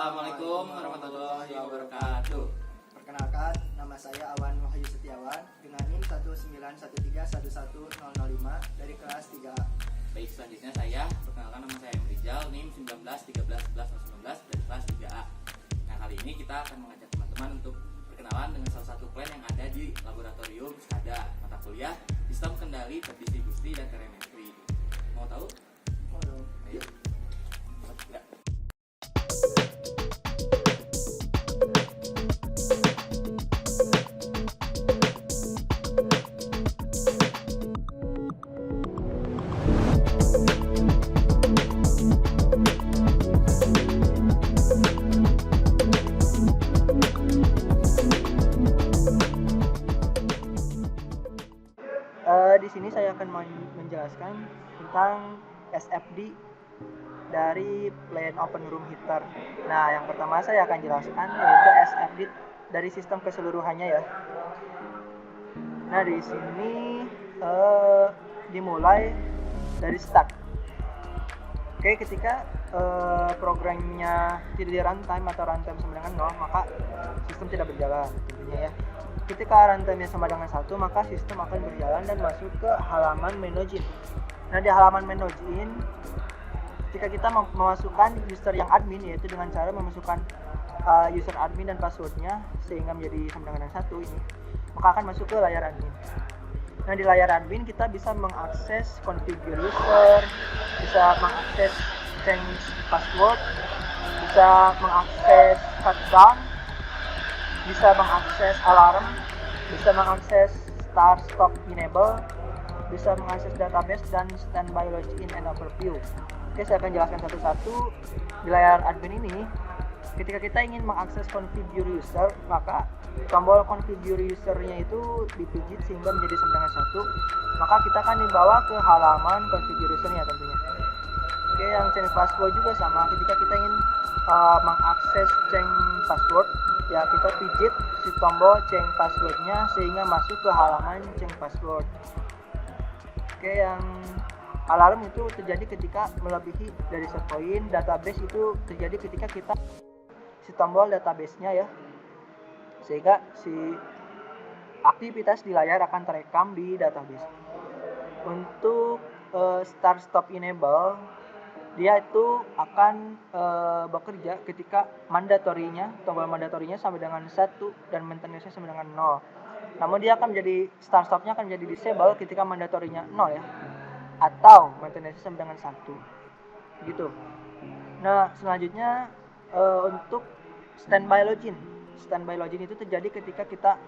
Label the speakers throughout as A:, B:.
A: Assalamualaikum warahmatullahi wabarakatuh.
B: Perkenalkan, nama saya Awan Wahyu Setiawan dengan NIM 191311005 dari kelas 3A.
A: Baik, selanjutnya saya perkenalkan, nama saya Rizal, NIM 19131119 dari kelas 3A. Nah, kali ini kita akan mengajak teman-teman untuk berkenalan dengan salah satu plan yang ada di laboratorium SCADA, mata kuliah Sistem Kendali Terdistribusi dan Telemetri. Mau tahu?
B: Mau dong.
A: Ayo. Ya.
B: Di sini saya akan menjelaskan tentang SFD dari Plane Open Room Heater. Nah, yang pertama saya akan jelaskan yaitu SFD dari sistem keseluruhannya ya. Nah, di sini dimulai dari start. Oke, ketika programnya tidak di runtime atau runtime sama dengan 0, maka sistem tidak berjalan tentunya ya. Ketika runtime-nya sama dengan 1, maka sistem akan berjalan dan masuk ke halaman menogin. Nah, di halaman menogin, ketika kita memasukkan user yang admin, yaitu dengan cara memasukkan user admin dan passwordnya sehingga menjadi sama dengan 1 ini, maka akan masuk ke layar admin. Nah, di layar admin kita bisa mengakses configure user, bisa mengakses change password, bisa mengakses shutdown, bisa mengakses alarm, bisa mengakses start stop enable, bisa mengakses database dan standby login and overview. Oke, saya akan jelaskan satu-satu. Di layar admin ini, ketika kita ingin mengakses configure user, maka tombol configure usernya itu dipijit sehingga menjadi sama dengan 1, maka kita akan dibawa ke halaman configure usernya tentunya. Oke, yang change password juga sama. Ketika kita ingin mengakses change password, ya kita pijit si tombol change passwordnya sehingga masuk ke halaman change password. Oke, yang alarm itu terjadi ketika melebihi dari set point. Database itu terjadi ketika kita si tombol database-nya ya, sehingga si aktivitas di layar akan terekam di database. Untuk start stop enable, dia itu akan bekerja ketika mandatorinya, tombol mandatorinya sama dengan 1 dan maintenance-nya sama dengan 0. Namun dia akan menjadi start stop-nya akan menjadi disable ketika mandatorinya 0 ya, atau maintenance-nya sama dengan 1 gitu. Nah, selanjutnya untuk standby login. Standby login itu terjadi ketika kita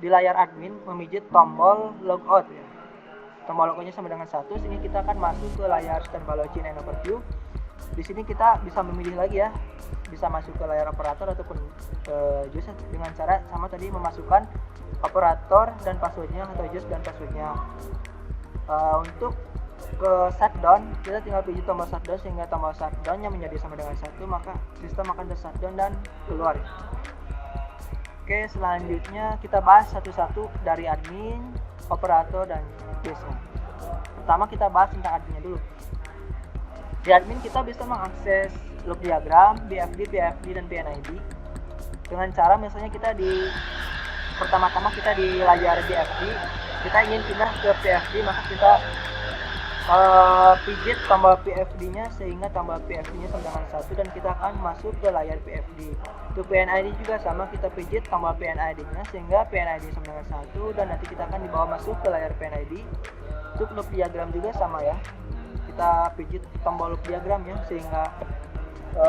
B: di layar admin memijit tombol logout ya. Tombol logoutnya sama dengan 1, sehingga kita akan masuk ke layar standby login and overview. Di sini kita bisa memilih lagi ya, bisa masuk ke layar operator ataupun JUS dengan cara sama tadi, memasukkan operator dan passwordnya atau JUS dan passwordnya. Untuk ke shutdown, kita tinggal pilih tombol shutdown sehingga tombol shutdownnya menjadi sama dengan 1, maka sistem akan ter-shutdown dan keluar. Oke, selanjutnya kita bahas satu-satu dari admin, operator, dan JUS. Pertama kita bahas tentang adminnya dulu. Di admin kita bisa mengakses log diagram, BFD, PFD, dan PNID dengan cara misalnya kita pertama-tama kita di layar BFD, kita ingin pindah ke PFD, maka kita pijit tombol PFD-nya sehingga tombol PFD-nya sama dengan 1 dan kita akan masuk ke layar PFD. Untuk PNID juga sama, kita pijit tombol PNID-nya sehingga PNID sama dengan 1 dan nanti kita akan dibawa masuk ke layar PNID. Untuk log diagram juga sama ya, kita pijit tombol log diagram ya sehingga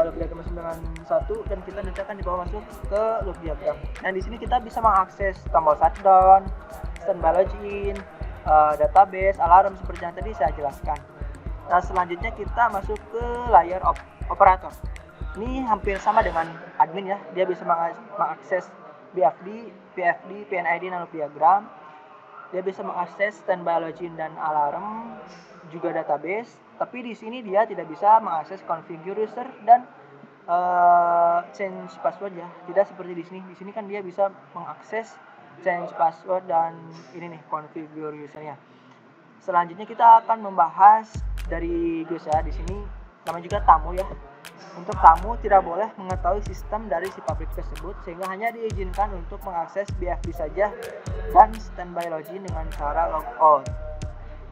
B: log diagram sama dengan 1 dan kita nanti akan dibawa masuk ke log diagram. Dan di sini kita bisa mengakses tombol shutdown, standby login, database, alarm seperti yang tadi saya jelaskan. Nah, selanjutnya kita masuk ke layar operator. Ini hampir sama dengan admin ya, dia bisa mengakses BFD, PFD, PNID, dan log diagram. Dia bisa mengakses standby login dan alarm, juga database. Tapi di sini dia tidak bisa mengakses configure user dan change password ya. Tidak seperti di sini. Di sini kan dia bisa mengakses change password dan ini nih configure usernya. Selanjutnya kita akan membahas dari JUS ya. Di sini namanya juga tamu ya. Untuk tamu tidak boleh mengetahui sistem dari si pabrik tersebut, sehingga hanya diizinkan untuk mengakses BFD saja dan standby login dengan cara logout.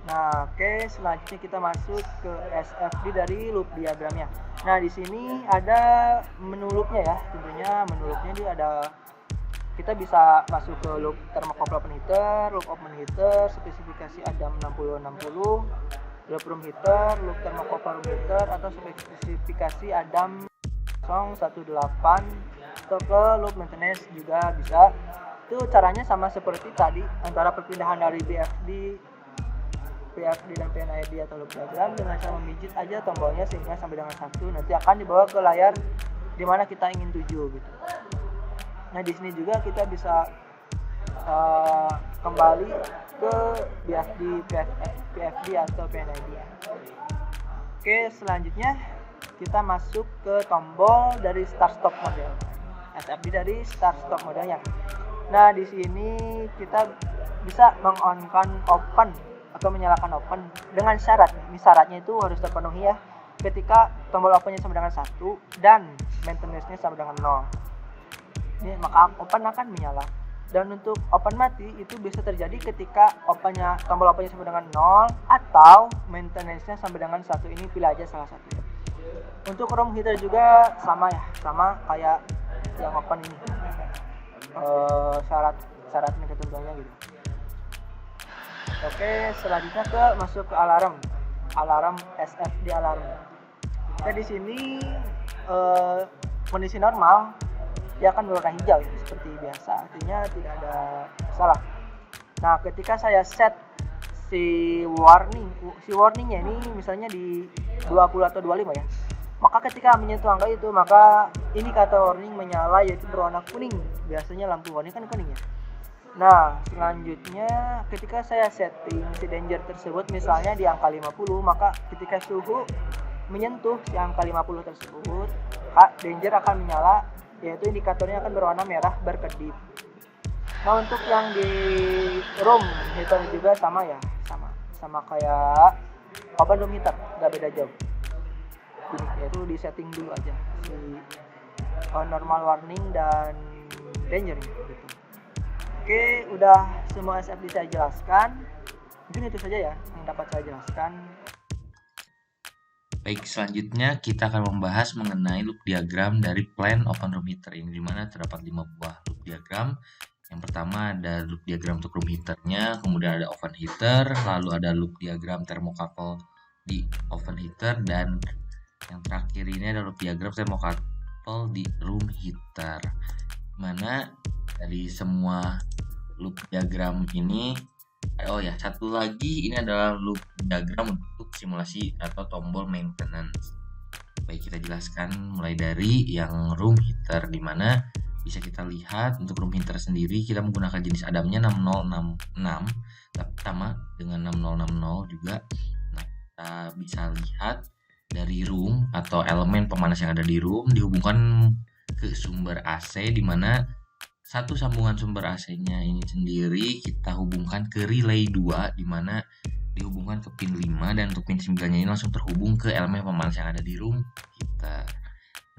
B: Nah, oke, selanjutnya kita masuk ke SFD dari loop diagramnya. Nah, di sini ada menu loopnya ya. Tentunya menu loopnya dia ada, kita bisa masuk ke loop thermocouple open heater, loop open heater, spesifikasi Adam 6060, loop room heater, loop thermocouple room heater, atau spesifikasi Adam 018, atau ke loop maintenance juga bisa. Itu caranya sama seperti tadi, antara perpindahan dari BFD dan PNID atau loop diagram dengan cara memijit aja tombolnya sehingga sampai dengan 1 nanti akan dibawa ke layar di mana kita ingin tuju gitu. Nah, di sini juga kita bisa kembali ke PFD atau PNID. Oke, selanjutnya kita masuk ke tombol dari start stop model. SFD dari start stop modelnya. Nah, di sini kita bisa meng-on-kan open atau menyalakan open dengan syarat. Ini syaratnya itu harus terpenuhi ya. Ketika tombol opennya sama dengan 1 dan maintenance-nya sama dengan 0. Ini maka open akan menyala. Dan untuk open mati itu bisa terjadi ketika tombol opennya sama dengan 0 atau maintenance-nya sama dengan 1. Ini pilih aja salah satu. Untuk room heater juga sama ya, sama kayak yang open ini. Syaratnya ketentuannya gitu. Oke, selanjutnya masuk ke alarm SFD alarm. Nah, di sini kondisi normal dia akan berwarna hijau ya, seperti biasa, artinya tidak ada masalah. Nah, ketika saya set si warningnya ini misalnya di 20 atau 25 ya, maka ketika menyentuh angka itu maka indikator warning menyala yaitu berwarna kuning. Biasanya lampu warning kan kuning ya. Nah, selanjutnya ketika saya setting si danger tersebut misalnya di angka 50, maka ketika suhu menyentuh si angka 50 tersebut, danger akan menyala, yaitu indikatornya akan berwarna merah berkedip. Nah, untuk yang di room heater juga sama ya, sama kayak open room heater, nggak beda jauh. Ini yaitu di setting dulu aja si normal warning dan danger gitu. Oke, udah semua SFD saya jelaskan. Mungkin itu saja ya yang dapat saya jelaskan.
C: Baik, selanjutnya kita akan membahas mengenai loop diagram dari plan open room heater ini, di mana terdapat 5 buah loop diagram. Yang pertama ada loop diagram untuk room heaternya, kemudian ada oven heater, lalu ada loop diagram thermocouple di oven heater, dan yang terakhir ini ada loop diagram thermocouple di room heater. Mana dari semua loop diagram ini, satu lagi, ini adalah loop diagram untuk simulasi atau tombol maintenance. Baik, kita jelaskan mulai dari yang room heater, di mana bisa kita lihat untuk room heater sendiri kita menggunakan jenis Adamnya 6066, sama dengan 6060 juga. Nah, kita bisa lihat dari room atau elemen pemanas yang ada di room dihubungkan ke sumber AC, di mana satu sambungan sumber AC-nya ini sendiri kita hubungkan ke relay 2, di mana dihubungkan ke pin 5, dan untuk pin 9-nya ini langsung terhubung ke elemen pemanas yang ada di room heater.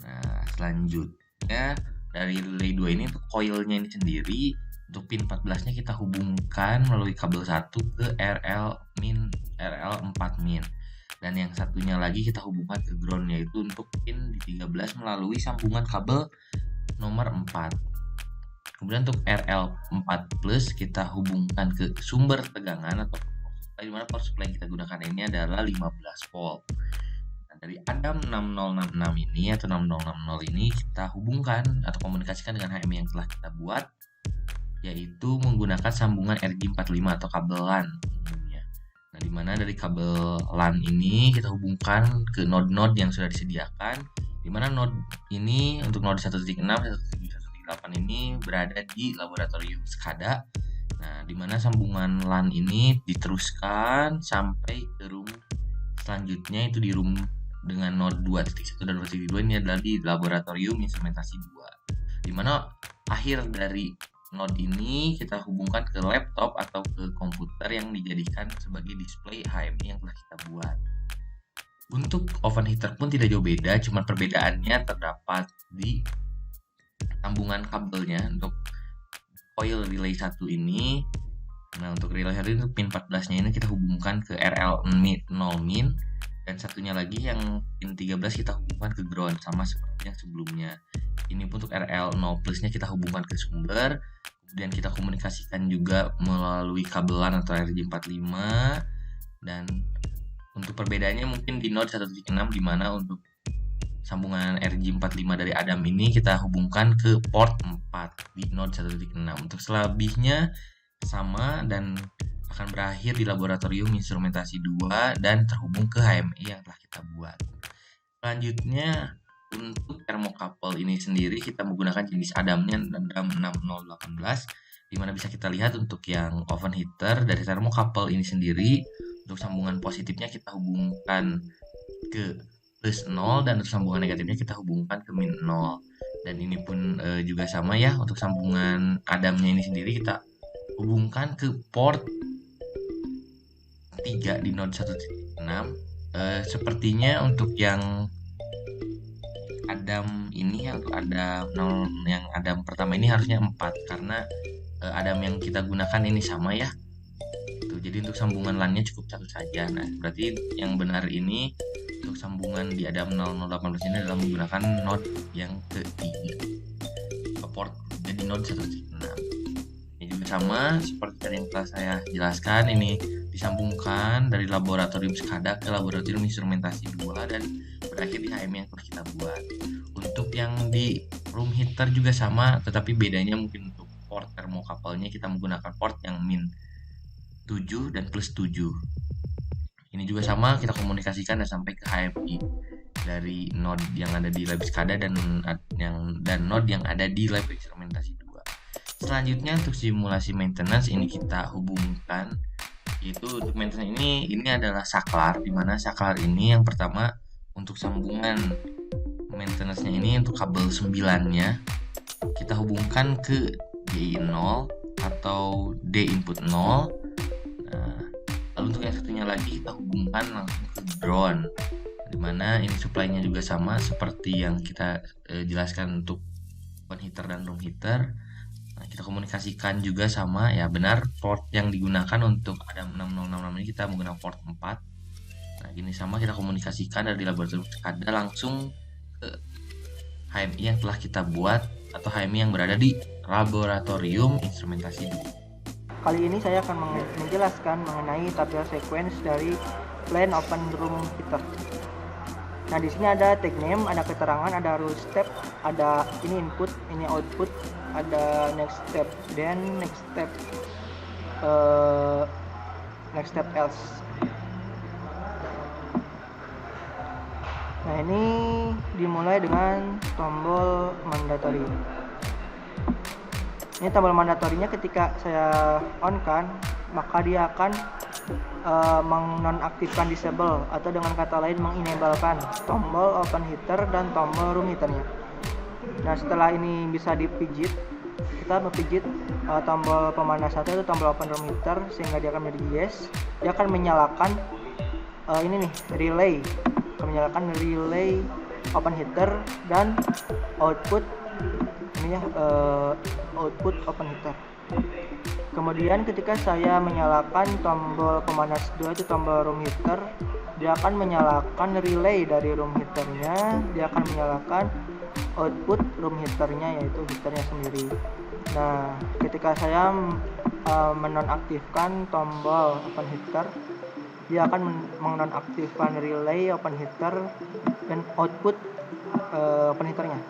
C: Nah, selanjutnya dari relay 2 ini untuk coilnya ini sendiri, untuk pin 14-nya kita hubungkan melalui kabel 1 ke RL4 min. Dan yang satunya lagi kita hubungkan ke ground, yaitu untuk pin di 13 melalui sambungan kabel nomor 4. Kemudian untuk RL4 plus kita hubungkan ke sumber tegangan atau di mana power supply yang kita gunakan ini adalah 15 volt. Nah, dari Adam 6066 ini atau 6060 ini kita hubungkan atau komunikasikan dengan HMI yang telah kita buat, yaitu menggunakan sambungan RJ45 atau kabel LAN umumnya. Nah, di mana dari kabel LAN ini kita hubungkan ke node-node yang sudah disediakan, di mana node ini untuk node 1.6 dan 1.8 ini berada di laboratorium SCADA. Nah, di mana sambungan LAN ini diteruskan sampai ke room selanjutnya, itu di room dengan node 2.1 dan 2.2 ini adalah di laboratorium instrumentasi 2. Di mana akhir dari node ini kita hubungkan ke laptop atau ke komputer yang dijadikan sebagai display HMI yang telah kita buat. Untuk oven heater pun tidak jauh beda, cuman perbedaannya terdapat di sambungan kabelnya untuk coil relay 1 ini. Nah, untuk relay 1 ini, untuk pin 14-nya ini kita hubungkan ke RL0 min, dan satunya lagi yang pin 13 kita hubungkan ke ground sama seperti yang sebelumnya. Ini pun untuk RL0 plusnya kita hubungkan ke sumber, kemudian kita komunikasikan juga melalui kabelan atau RJ45. Dan untuk perbedaannya mungkin di node 1.6, di mana untuk sambungan RJ45 dari Adam ini kita hubungkan ke port 4 di node 1.6. Untuk selebihnya sama dan akan berakhir di laboratorium instrumentasi 2 dan terhubung ke HMI yang telah kita buat. Selanjutnya untuk thermocouple ini sendiri kita menggunakan jenis Adamnya Adam 6018, dimana bisa kita lihat untuk yang oven heater dari thermocouple ini sendiri, untuk sambungan positifnya kita hubungkan ke plus 0 dan untuk sambungan negatifnya kita hubungkan ke min 0. Dan ini pun juga sama ya, untuk sambungan Adamnya ini sendiri kita hubungkan ke port 3 di node 1.6. Sepertinya untuk yang Adam ini ya, untuk Adam yang Adam pertama ini harusnya 4 karena Adam yang kita gunakan ini sama ya. Jadi untuk sambungan LAN-nya cukup satu saja. Nah, berarti yang benar ini untuk sambungan di Adam 0018 ini adalah menggunakan node yang ketiga, port jadi node 1.6. Ini juga sama seperti tadi yang telah saya jelaskan, ini disambungkan dari laboratorium SCADA ke laboratorium instrumentasi 2 dan berakhir di HMI yang telah kita buat. Untuk yang di room heater juga sama, tetapi bedanya mungkin untuk port thermocouple-nya kita menggunakan port yang min 7 dan plus 7. Ini juga sama, kita komunikasikan dan sampai ke HMI dari node yang ada di lab SCADA dan node yang ada di lab instrumentasi 2. Selanjutnya untuk simulasi maintenance ini kita hubungkan, yaitu untuk maintenance ini adalah saklar, dimana saklar ini yang pertama untuk sambungan maintenance-nya ini untuk kabel 9-nya kita hubungkan ke D0 atau D input 0. Nah, lalu untuk yang satunya lagi kita hubungkan langsung ke ground, dimana ini supply-nya juga sama seperti yang kita jelaskan untuk oven heater dan room heater. Nah, kita komunikasikan juga sama ya, benar port yang digunakan untuk Adam 6066 ini kita menggunakan port 4. Nah, ini sama kita komunikasikan dari laboratorium SCADA langsung ke HMI yang telah kita buat atau HMI yang berada di laboratorium instrumentasi 2.
B: Kali ini saya akan menjelaskan mengenai tabel sequence dari plan open room heater. Nah, di sini ada tag name, ada keterangan, ada rule step, ada ini input, ini output, ada next step, then next step else. Nah, ini dimulai dengan tombol mandatory. Ini tombol mandatorinya ketika saya on kan, maka dia akan menonaktifkan disable atau dengan kata lain mengenablekan tombol open heater dan tombol room heaternya. Nah, setelah ini bisa dipijit, kita memijit tombol pemanas satu itu tombol open room heater sehingga dia akan menjadi yes. Dia akan menyalakan ini nih relay, akan menyalakan relay open heater dan output ini ya, output open heater. Kemudian ketika saya menyalakan tombol pemanas 2 itu tombol room heater, dia akan menyalakan relay dari room heaternya, dia akan menyalakan output room heaternya yaitu heaternya sendiri. Nah, ketika saya menonaktifkan tombol open heater, dia akan menonaktifkan relay open heater dan output open heaternya.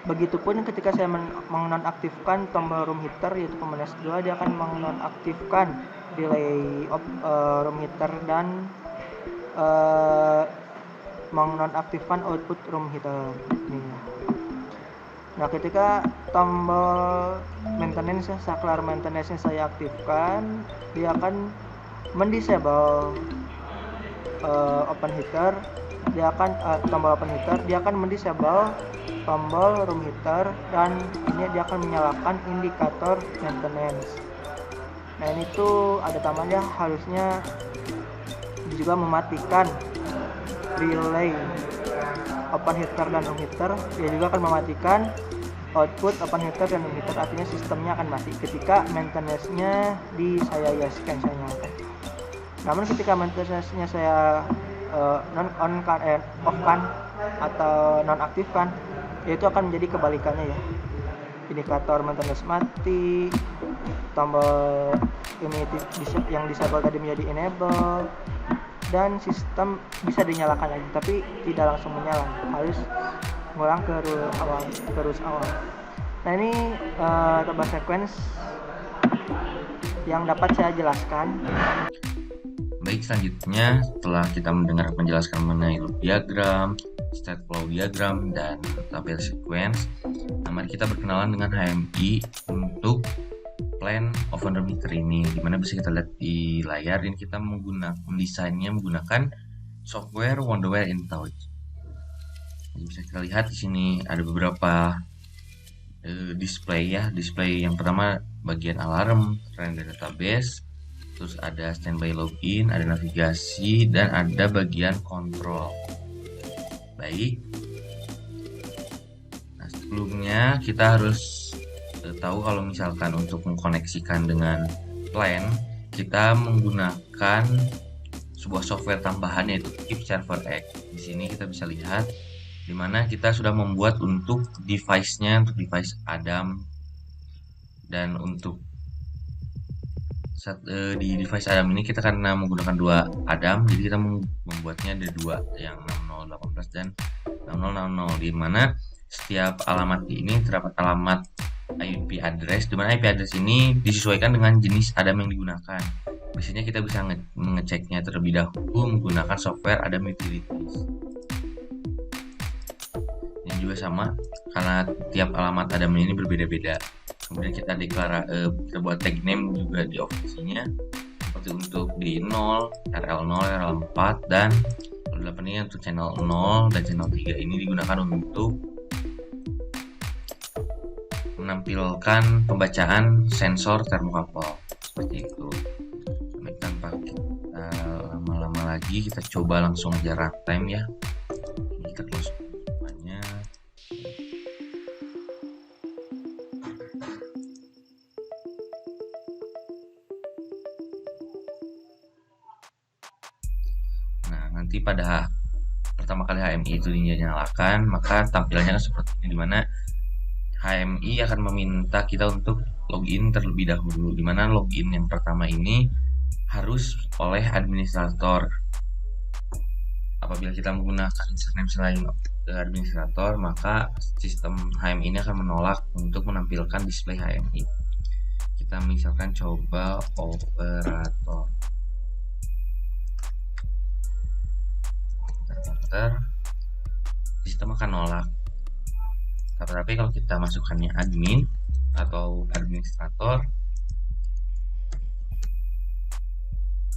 B: Begitupun ketika saya menonaktifkan tombol room heater yaitu pemanas 2, dia akan menonaktifkan delay room heater dan menonaktifkan output room heater. Nah, ketika tombol maintenance, saklar maintenance saya aktifkan, dia akan mendisable open heater, dia akan tombol open heater, dia akan mendisable tombol room heater dan ini dia akan menyalakan indikator maintenance. Nah, ini tuh ada tambahnya, harusnya juga mematikan relay open heater dan room heater. Dia juga akan mematikan output open heater dan room heater, artinya sistemnya akan mati ketika maintenance-nya saya scan, saya nyalakan. Namun ketika maintenance-nya saya off kan atau non aktif kan, yaitu akan menjadi kebalikannya ya. Indikator maintenance mati, tombol immunity yang disable tadi menjadi enable, dan sistem bisa dinyalakan lagi tapi tidak langsung menyala, harus ngulang ke rules awal. Nah ini tebak sequence yang dapat saya jelaskan.
C: Baik, selanjutnya setelah kita mendengar menjelaskan mengenai loop diagram, state flow diagram, dan tabel sequence, mari kita berkenalan dengan HMI untuk plan open room heater ini, dimana bisa kita lihat di layar. Ini kita mendesainnya menggunakan software Wonderware InTouch. Jadi bisa kita lihat di sini ada beberapa display ya. Display yang pertama bagian alarm, render database, terus ada standby login, ada navigasi, dan ada bagian kontrol. Baik. Nah, sebelumnya kita harus tahu kalau misalkan untuk mengkoneksikan dengan plan, kita menggunakan sebuah software tambahan yaitu Keep Server X. Di sini kita bisa lihat dimana kita sudah membuat untuk device-nya, untuk device Adam, dan untuk di device Adam ini kita karena menggunakan dua Adam, jadi kita membuatnya ada dua, yang 6018 dan 6060, di mana setiap alamat ini terdapat alamat IP address, di mana IP address ini disesuaikan dengan jenis Adam yang digunakan. Biasanya kita bisa mengeceknya terlebih dahulu menggunakan software Adam Utilities. Ini juga sama, karena tiap alamat Adam ini berbeda-beda. Kemudian kita kita buat tag name juga di officinya, seperti untuk di 0, RL0, RL4, dan 8 ini untuk channel 0 dan channel 3 ini digunakan untuk menampilkan pembacaan sensor termokabel seperti itu. Baik, tanpa kita lama-lama lagi, kita coba langsung aja runtime ya. Ini kita close semuanya. Nah, nanti pada pertama kali HMI itu dinyalakan, maka tampilannya seperti ini, dimana HMI akan meminta kita untuk login terlebih dahulu, dimana login yang pertama ini harus oleh administrator. Apabila kita menggunakan username selain administrator, maka sistem HMI ini akan menolak untuk menampilkan display HMI. Kita misalkan coba operator. Sistem akan nolak. Tapi kalau kita masukkannya admin atau administrator,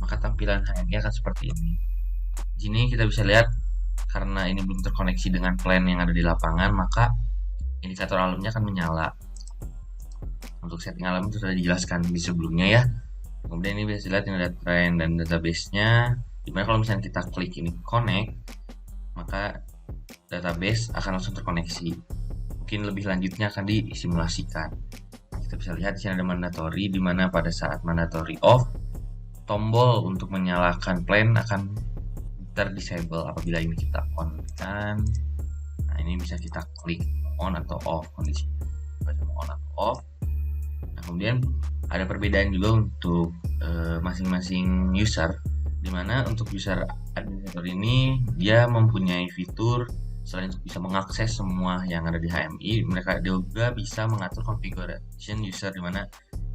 C: maka tampilan HMI akan seperti ini. Di sini kita bisa lihat karena ini belum terkoneksi dengan plan yang ada di lapangan, maka indikator alarmnya akan menyala. Untuk setting alarm itu sudah dijelaskan di sebelumnya ya. Kemudian ini bisa dilihat ini ada trend dan database-nya, dimana kalau misalnya kita klik ini connect, maka database akan langsung terkoneksi. Mungkin lebih lanjutnya akan disimulasikan. Kita bisa lihat di sini ada mandatory, di mana pada saat mandatory off, tombol untuk menyalakan plan akan terdisable. Apabila ini kita on kan, nah ini bisa kita klik on atau off kondisinya, on atau off. Nah, kemudian ada perbedaan juga untuk masing-masing user, di mana untuk user administrator ini dia mempunyai fitur selain untuk bisa mengakses semua yang ada di HMI, mereka juga bisa mengatur configuration user, di mana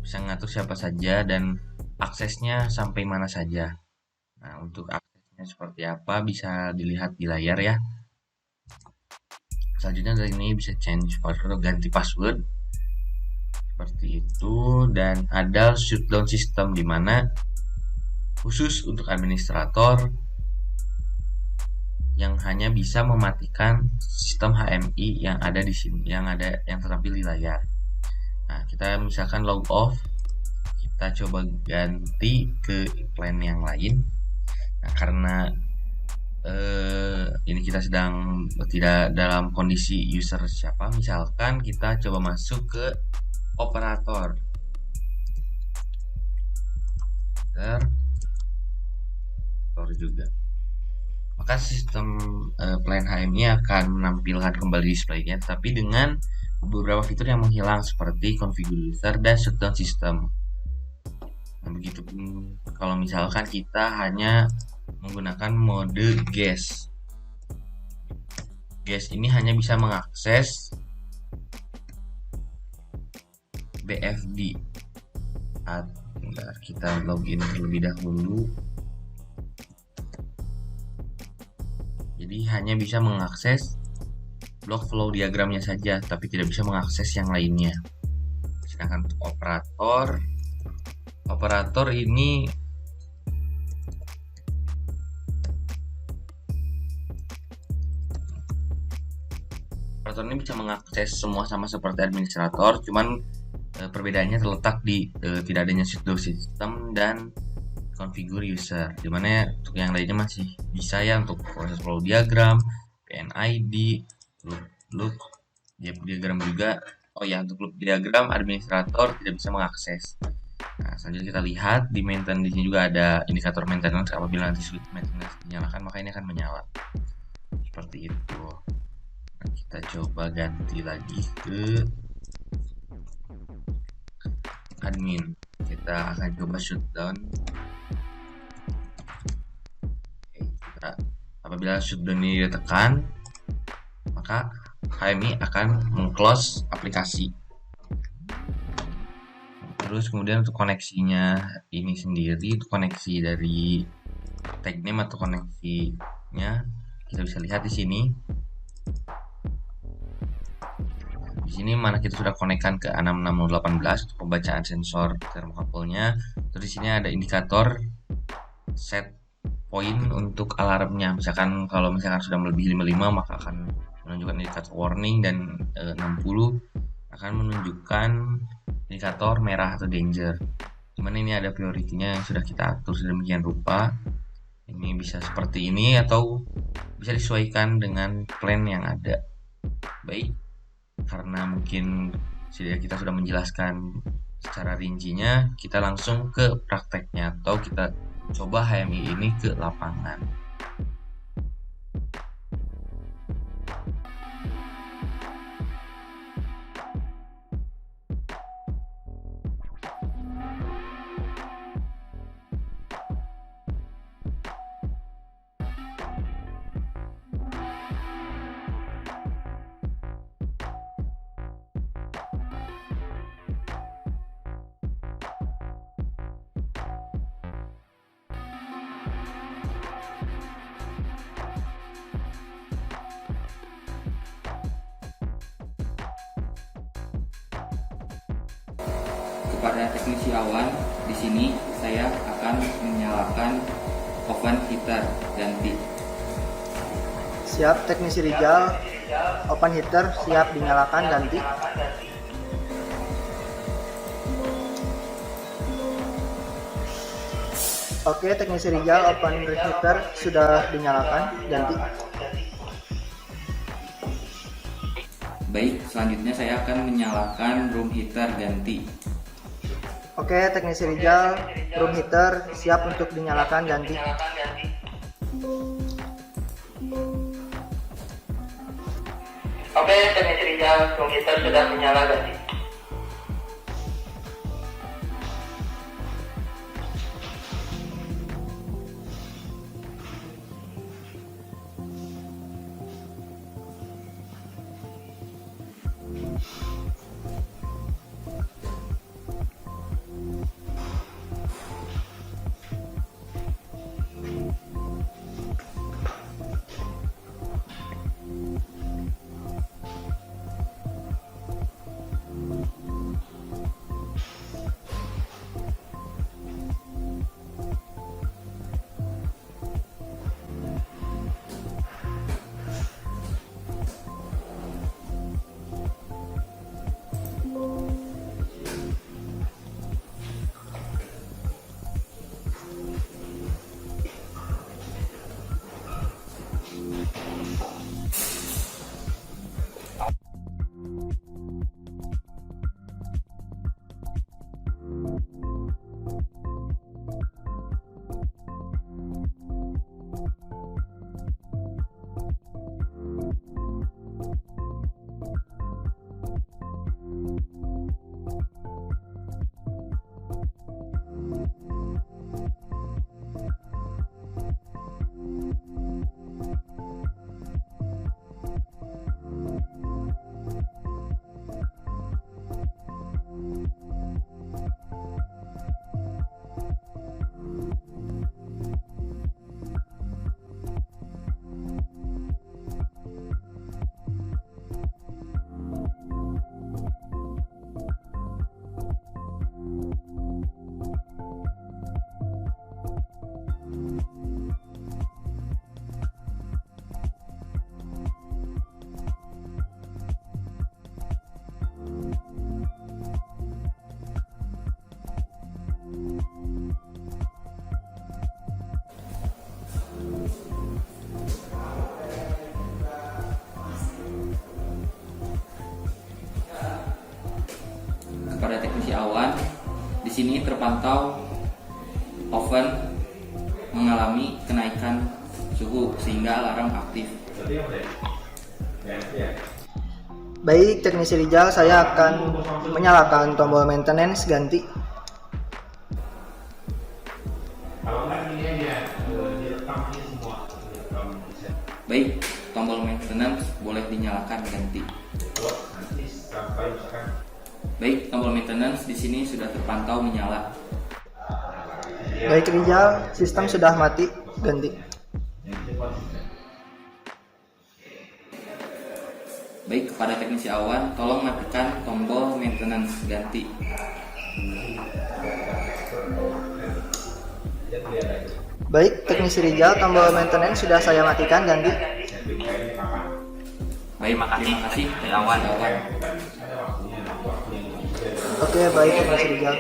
C: bisa mengatur siapa saja dan aksesnya sampai mana saja. Nah, untuk aksesnya seperti apa bisa dilihat di layar ya. Selanjutnya dari ini bisa change password atau ganti password seperti itu, dan ada shutdown system, di mana khusus untuk administrator yang hanya bisa mematikan sistem HMI yang ada di sini, yang tertampil di layar. Nah, kita misalkan log off, kita coba ganti ke plan yang lain. Nah, karena ini kita sedang tidak dalam kondisi user siapa, misalkan kita coba masuk ke operator juga, maka sistem plan HMI akan menampilkan kembali displaynya, tapi dengan beberapa fitur yang menghilang seperti configure user dan shutdown system. Nah, begitupun kalau misalkan kita hanya menggunakan mode guest. Guest ini hanya bisa mengakses BFD. Bentar, kita login terlebih dahulu. Jadi hanya bisa mengakses block flow diagramnya saja, tapi tidak bisa mengakses yang lainnya. Sedangkan untuk operator ini bisa mengakses semua sama seperti administrator, cuman perbedaannya terletak di tidak adanya shutdown system dan configure user, dimana untuk yang lainnya masih bisa ya, untuk proses flow diagram, PNID, loop diagram juga. Oh ya, untuk loop diagram administrator tidak bisa mengakses. Nah, selanjutnya kita lihat di maintenance, di sini juga ada indikator maintenance. Apabila nanti switch maintenance dinyalakan, maka ini akan menyala seperti itu. Nah, kita coba ganti lagi ke admin. Kita akan coba shutdown. Apabila shutdown ini ditekan, maka HMI akan meng-close aplikasi. Terus kemudian untuk koneksinya ini sendiri, untuk koneksi dari tag name atau koneksinya kita bisa lihat di sini. Di sini mana kita sudah konekkan ke 66018 untuk pembacaan sensor thermocouple-nya. Terus di sini ada indikator set point untuk alarmnya. Misalkan kalau misalkan sudah melebihi 55 maka akan menunjukkan indikator warning, dan 60 akan menunjukkan indikator merah atau danger. Dimana ini ada priority-nya yang sudah kita atur sedemikian rupa. Ini bisa seperti ini atau bisa disesuaikan dengan plan yang ada. Baik, karena mungkin kita sudah menjelaskan secara rincinya, kita langsung ke prakteknya atau kita coba HMI ini ke lapangan.
A: Kepada teknisi awan, di sini saya akan menyalakan oven heater ganti.
B: Siap teknisi Rijal, open heater siap dinyalakan ganti. Oke, teknisi Rijal, open heater sudah dinyalakan ganti.
A: Baik, selanjutnya saya akan menyalakan room heater ganti.
B: Oke, teknisi Rijal, room heater siap untuk dinyalakan ganti.
D: Oke, teknisi Rijal, room heater sudah menyala ganti.
A: Di sini terpantau oven mengalami kenaikan suhu sehingga alarm aktif.
B: Baik, teknisi Rijal, saya akan menyalakan tombol maintenance ganti.
A: Baik, tombol maintenance boleh dinyalakan ganti. Baik, tombol maintenance di sini sudah terpantau menyala.
B: Baik Rijal, sistem sudah mati, ganti.
A: Baik, kepada teknisi awan, tolong matikan tombol maintenance ganti.
B: Baik, teknisi Rijal, tombol maintenance sudah saya matikan, ganti.
A: Baik, terima kasih teknisi awan.
B: Oke, baik teknisi Rijal.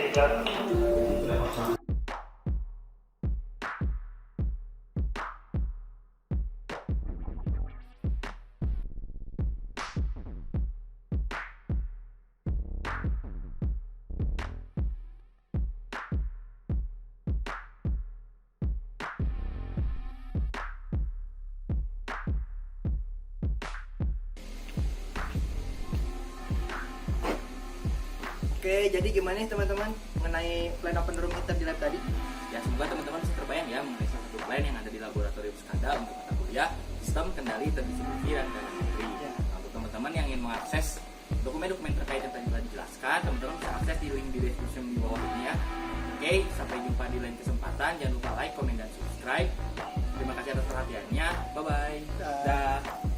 B: Oke, jadi gimana nih teman-teman mengenai plan open room heater di lab tadi?
A: Ya, semoga teman-teman bisa terbayang ya mengenai salah satu plan yang ada di laboratorium Skada untuk mata kuliah sistem kendali terdistribusi dan dalam negeri. Nah, untuk teman-teman yang ingin mengakses dokumen-dokumen terkait yang tadi telah dijelaskan, teman-teman bisa akses di link di description di bawah ini ya. Oke, sampai jumpa di lain kesempatan. Jangan lupa like, komen, dan subscribe. Terima kasih atas perhatiannya. Bye-bye. Dah.